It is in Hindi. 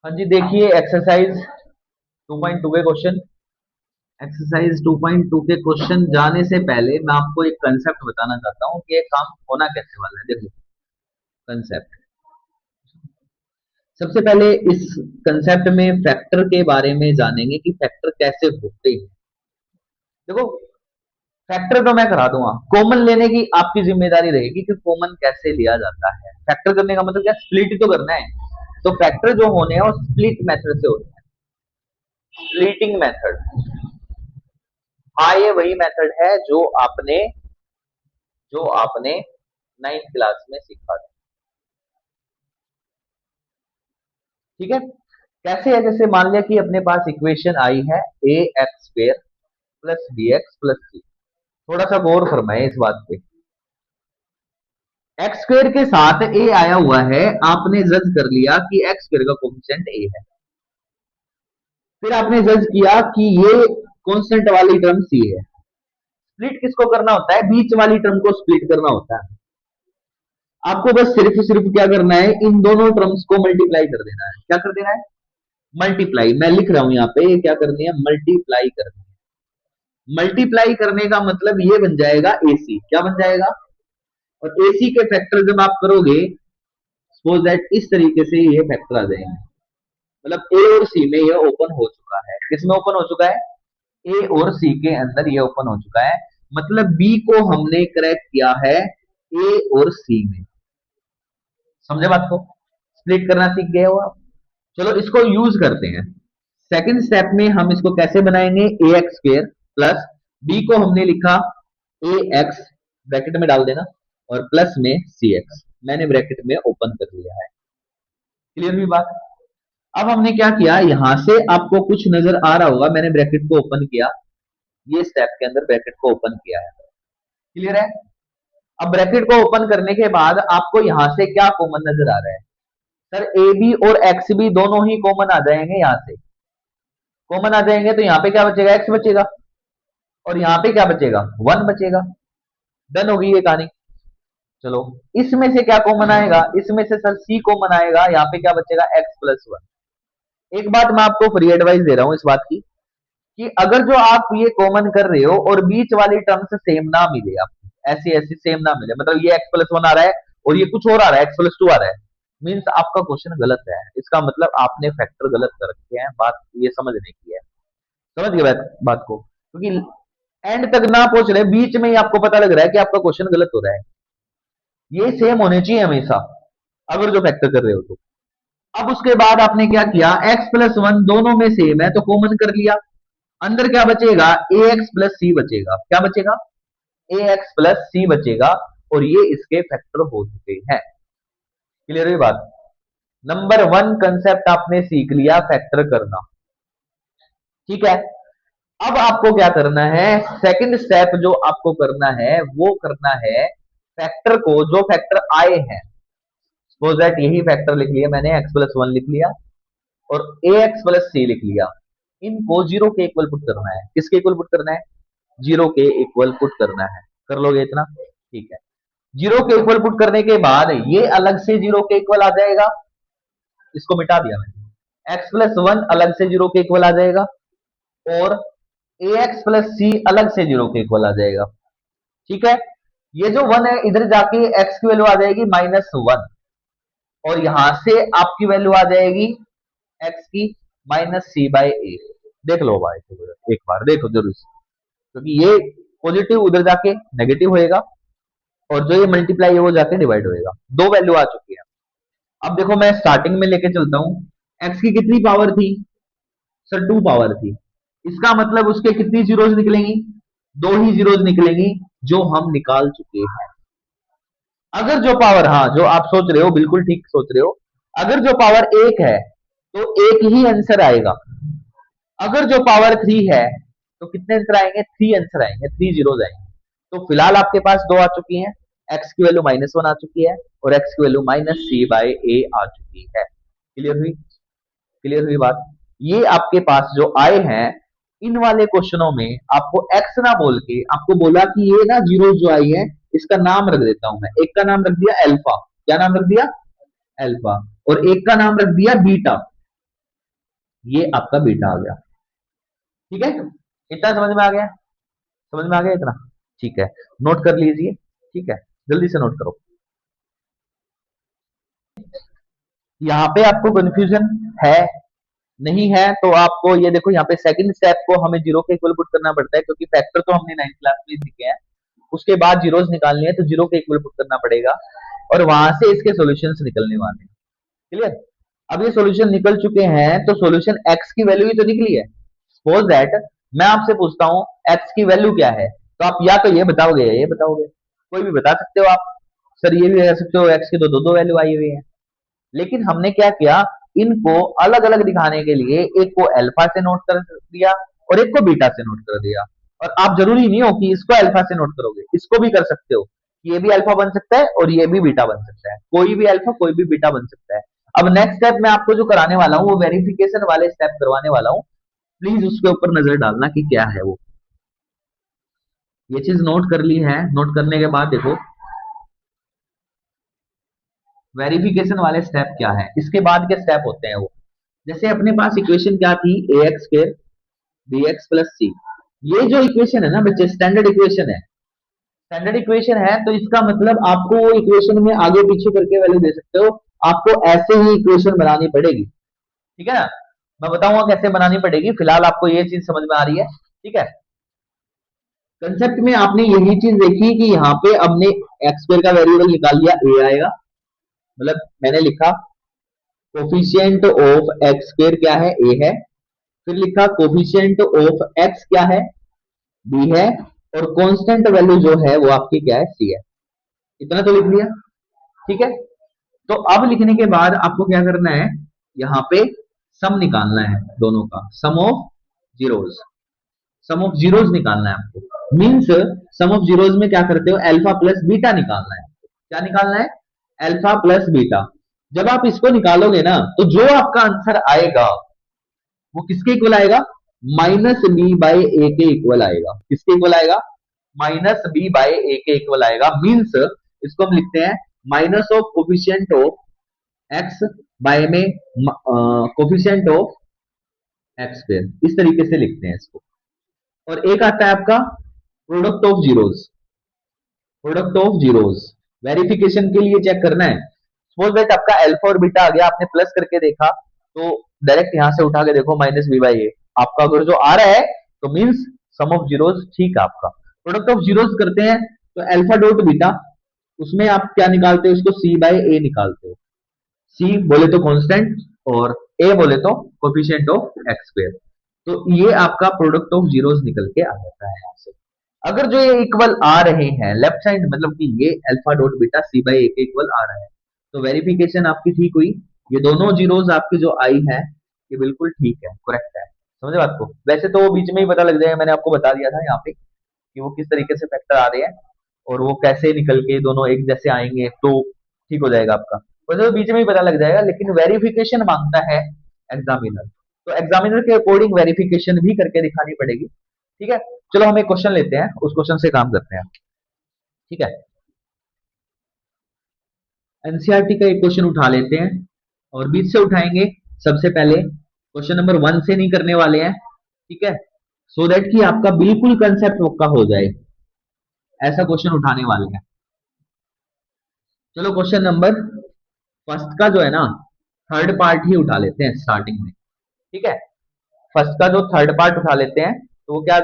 हाँ जी, देखिए एक्सरसाइज 2.2 के क्वेश्चन। एक्सरसाइज 2.2 के क्वेश्चन जाने से पहले मैं आपको एक कंसेप्ट बताना चाहता हूँ कि ये काम होना कैसे वाला है। देखो कंसेप्ट, सबसे पहले इस कंसेप्ट में फैक्टर के बारे में जानेंगे कि फैक्टर कैसे होते हैं। देखो, फैक्टर तो मैं करा दूंगा, कॉमन लेने की आपकी जिम्मेदारी रहेगी कि कॉमन कैसे लिया जाता है। फैक्टर करने का मतलब क्या, स्प्लिट ही तो करना है। तो फैक्टर जो होने हैं वो स्प्लिट मेथड से होते हैं, स्प्लिटिंग मेथड। हाँ, ये वही मेथड है जो आपने 9th क्लास में सीखा था। ठीक है, कैसे है, जैसे मान लिया कि अपने पास इक्वेशन आई है A X square plus B X plus C. थोड़ा सा गौर फरमाए इस बात पे। एक्स स्क्वेयर के साथ ए आया हुआ है, आपने जज कर लिया कि एक्स स्क्वेयर का कोफिशिएंट ए है। फिर आपने जज किया कि ये कांस्टेंट वाली टर्म सी है। स्प्लिट किसको करना होता है, बीच वाली टर्म को स्प्लिट करना होता है। आपको बस सिर्फ क्या करना है, इन दोनों टर्म्स को मल्टीप्लाई कर देना है। क्या कर देना है, मल्टीप्लाई। मैं लिख रहा हूं यहाँ पे, ये क्या करनी है, मल्टीप्लाई करनी है। मल्टीप्लाई करने का मतलब ये बन जाएगा एसी। क्या बन जाएगा, और एसी के फैक्टर जब आप करोगे, सपोज दैट इस तरीके से ये फैक्टर आ जाएंगे। मतलब ए और सी में ये ओपन हो चुका है। किसमें ओपन हो चुका है, ए और सी के अंदर ये ओपन हो चुका है। मतलब बी को हमने क्रैक किया है ए और सी में। समझे बात को, स्प्लिट करना सीख गए हो आप। चलो इसको यूज करते हैं। सेकंड स्टेप में हम इसको कैसे बनाएंगे, ए एक्स स्क्र प्लस बी को हमने लिखा ए एक्स, ब्रैकेट में डाल देना, और प्लस में सी एक्स, मैंने ब्रैकेट में ओपन कर लिया है। क्लियर हुई बात। अब हमने क्या किया, यहां से आपको कुछ नजर आ रहा होगा, मैंने ब्रैकेट को ओपन किया, ये स्टेप के अंदर ब्रैकेट को ओपन किया है। क्लियर है। अब ब्रैकेट को ओपन करने के बाद आपको यहां से क्या कॉमन नजर आ रहा है, सर ए बी और एक्स बी दोनों ही कॉमन आ जाएंगे। यहां से कॉमन आ जाएंगे तो यहाँ पे क्या बचेगा, एक्स बचेगा, और यहाँ पे क्या बचेगा, वन बचेगा। डन होगी ये कहानी। चलो, इसमें से क्या कॉमन आएगा, इसमें से सर सी कॉमन आएगा, यहाँ पे क्या बचेगा, एक्स प्लस वन। एक बात मैं आपको फ्री एडवाइस दे रहा हूं इस बात की, कि अगर जो आप ये कॉमन कर रहे हो और बीच वाली टर्म से सेम ना मिले, आपको ऐसी ऐसी सेम ना मिले, मतलब ये एक्स प्लस वन आ रहा है और ये कुछ और आ रहा है, एक्स प्लस टू आ रहा है, मीन्स आपका क्वेश्चन गलत है। इसका मतलब आपने फैक्टर गलत कर रखे हैं। बात ये समझने की है। समझ गए बात को, क्योंकि एंड तक ना पहुंच रहे, बीच में ही आपको पता लग रहा है कि आपका क्वेश्चन गलत हो रहा है। ये सेम होने चाहिए हमेशा, अगर जो फैक्टर कर रहे हो तो। अब उसके बाद आपने क्या किया, एक्स प्लस वन दोनों में सेम है तो कॉमन कर लिया। अंदर क्या बचेगा, ए एक्स प्लस सी बचेगा। क्या बचेगा, ए एक्स प्लस सी बचेगा, और ये इसके फैक्टर हो चुके हैं। क्लियर हुई बात। नंबर वन कंसेप्ट आपने सीख लिया, फैक्टर करना। ठीक है। अब आपको क्या करना है, सेकंड स्टेप जो आपको करना है वो करना है, फैक्टर को, जो फैक्टर आए हैं, सपोज दैट यही फैक्टर लिख लिया मैंने, एक्स प्लस वन लिख लिया और ए एक्स प्लस सी लिख लिया, इनको जीरो के इक्वल पुट करना है। किसके इक्वल पुट करना है, जीरो के इक्वल पुट करना है। कर लोगे इतना, ठीक है। जीरो के इक्वल पुट करने के बाद ये अलग से जीरो के इक्वल आ जाएगा, इसको मिटा दिया मैंने। एक्स प्लस वन अलग से जीरो के इक्वल आ जाएगा, और ए एक्स प्लस सी अलग से जीरो के इक्वल आ जाएगा। ठीक है। ये जो वन है इधर जाके एक्स की वैल्यू आ जाएगी -1, और यहां से आपकी वैल्यू आ जाएगी एक्स की -c/a। देख लो भाई, एक बार देखो जरूर, क्योंकि ये पॉजिटिव उधर जाके नेगेटिव होएगा, और जो ये मल्टीप्लाई है वो जाके डिवाइड होएगा। दो वैल्यू आ चुकी है। अब देखो, मैं स्टार्टिंग में लेके चलता हूं। एक्स की कितनी पावर थी, सर 2 पावर थी। इसका मतलब उसके कितनी जीरोज निकलेंगी, दो ही जीरोज निकलेंगी, जो हम निकाल चुके हैं। अगर जो पावर, हाँ जो आप सोच रहे हो बिल्कुल ठीक सोच रहे हो, अगर जो पावर एक है तो एक ही आंसर आएगा। अगर जो पावर थ्री है तो कितने आंसर आएंगे, थ्री आंसर आएंगे, थ्री जीरोज आएंगे। तो फिलहाल आपके पास दो आ चुकी हैं, एक्स की वैल्यू -1 आ चुकी है, और एक्स की वैल्यू -c/a आ चुकी है। क्लियर हुई, क्लियर हुई बात। ये आपके पास जो आए हैं, इन वाले क्वेश्चनों में आपको एक्स ना बोल के आपको बोला कि ये ना जीरो जो आई है, इसका नाम रख देता हूं मैं। एक का नाम रख दिया अल्फा, क्या नाम रख दिया, अल्फा, और एक का नाम रख दिया बीटा। ये आपका बीटा आ गया। ठीक है, इतना समझ में आ गया? समझ में आ गया इतना? ठीक है, नोट कर लीजिए। ठीक है, जल्दी से नोट करो। यहाँ पे आपको कंफ्यूजन है? नहीं है तो आपको ये देखो, यहाँ पे सेकंड स्टेप को हमें जीरो के इक्वल पुट करना पड़ता है, क्योंकि फैक्टर तो हमने 9th क्लास में सीखे हैं। उसके बाद जीरोस निकालनी है तो जीरो के इक्वल पुट करना पड़ेगा, और वहां से इसके सॉल्यूशंस निकलने वाले हैं। क्लियर? अब ये सॉल्यूशन निकल चुके हैं तो सॉल्यूशन एक्स की वैल्यू ही तो निकली है। सपोज दैट मैं आपसे पूछता हूँ एक्स की वैल्यू क्या है, तो आप या तो ये बताओगे या ये बताओगे, कोई भी बता सकते हो आप। सर ये भी कह सकते हो एक्स की तो दो दो वैल्यू आई हुई है। लेकिन हमने क्या किया, इनको अलग अलग दिखाने के लिए एक को अल्फा से नोट कर दिया और एक को बीटा से नोट कर दिया। और आप जरूरी नहीं हो कि इसको अल्फा से नोट करोगे, इसको भी कर सकते हो। ये भी अल्फा बन सकता है और ये भी बीटा बन सकता है, कोई भी अल्फा कोई भी बीटा बन सकता है। अब नेक्स्ट स्टेप मैं आपको जो कराने वाला हूँ वो वेरिफिकेशन वाले स्टेप करवाने वाला हूँ। प्लीज उसके ऊपर नजर डालना कि क्या है वो। ये चीज नोट कर ली है? नोट करने के बाद देखो वेरिफिकेशन वाले स्टेप क्या है, इसके बाद के स्टेप होते हैं वो। जैसे अपने पास इक्वेशन क्या थी, A X square B X plus C. ये जो इक्वेशन है ना बच्चे, स्टैंडर्ड इक्वेशन है। स्टैंडर्ड इक्वेशन है तो इसका मतलब आपको वो इक्वेशन में आगे पीछे करके वैल्यू दे सकते हो। आपको ऐसे ही इक्वेशन बनानी पड़ेगी। ठीक है ना? मैं बताऊंगा कैसे बनानी पड़ेगी, फिलहाल आपको ये चीज समझ में आ रही है? ठीक है, कंसेप्ट में आपने यही चीज देखी कि यहाँ पे हमने एक्स स्क्वायर का वेरिएबल निकाल लिया, ए आएगा। मतलब मैंने लिखा कोफिशिएंट ऑफ एक्स स्क्वायर क्या है, ए है। फिर लिखा कोफिशिएंट ऑफ एक्स क्या है, बी है। और कांस्टेंट वैल्यू जो है वो आपकी क्या है, सी है। इतना तो लिख लिया। ठीक है, तो अब लिखने के बाद आपको क्या करना है, यहाँ पे सम निकालना है दोनों का, sum of zeros. Sum of zeros निकालना है आपको, मीन्स सम ऑफ जीरोज में क्या करते हो, अल्फा प्लस बीटा निकालना है। क्या निकालना है? Alpha plus beta. जब आप इसको निकालोगे ना तो जो आपका आंसर आएगा वो किसके इक्वल आएगा, माइनस बी बाई ए के इक्वल आएगा। किसके इक्वल आएगा? माइनस बी बाई ए के इक्वल आएगा। मीन्स इसको हम लिखते हैं minus of coefficient of x by में कोफिशिएंट ऑफ एक्स स्क्वायर, इस तरीके से लिखते हैं इसको। और एक आता है आपका product of zeros. Product of zeros verification के लिए चेक करना है। सपोज दैट आपका अल्फा और बीटा आ गया, आपने प्लस करके देखा तो डायरेक्ट यहां से उठा के देखो माइनस बी बाई ए। आपका अगर जो आ रहा है तो मीन्स सम ऑफ जीरोस ठीक है आपका। प्रोडक्ट ऑफ जीरोस करते हैं तो अल्फा डॉट बीटा, उसमें आप क्या निकालते हो, इसको सी बाई ए निकालते हो। सी बोले तो कांस्टेंट और ए बोले तो कोफिशिएंट ऑफ एक्स स्क्वायर। तो ये आपका प्रोडक्ट ऑफ जीरोस निकल के आ जाता है यहाँ से। अगर जो ये इक्वल आ रहे हैं लेफ्ट साइड, मतलब कि ये alpha dot beta C by A के इक्वल आ रहा है, तो वेरिफिकेशन आपकी ठीक हुई। ये दोनों जीरोस आपकी जो आई है ये बिल्कुल ठीक है, करेक्ट है। समझे बात को? वैसे तो वो बीच में ही पता लग जाएगा, मैंने आपको बता दिया था यहाँ पे कि वो किस तरीके से फैक्टर आ रहे हैं और वो कैसे निकल के दोनों एक जैसे आएंगे तो ठीक हो जाएगा आपका। वैसे तो बीच में ही पता लग जाएगा, लेकिन वेरिफिकेशन मांगता है एग्जामिनर, तो एग्जामिनर के अकॉर्डिंग वेरिफिकेशन भी करके दिखानी पड़ेगी। ठीक है, चलो हम एक क्वेश्चन लेते हैं, उस क्वेश्चन से काम करते हैं। ठीक है, एनसीईआरटी का एक क्वेश्चन उठा लेते हैं और बीच से उठाएंगे। सबसे पहले क्वेश्चन नंबर 1 से नहीं करने वाले हैं। ठीक है, सो दैट कि आपका बिल्कुल कंसेप्ट पक्का हो जाए, ऐसा क्वेश्चन उठाने वाले हैं। चलो क्वेश्चन नंबर फर्स्ट का जो है ना, थर्ड पार्ट ही उठा लेते हैं स्टार्टिंग में। ठीक है, फर्स्ट का जो थर्ड पार्ट उठा लेते हैं तो वो क्या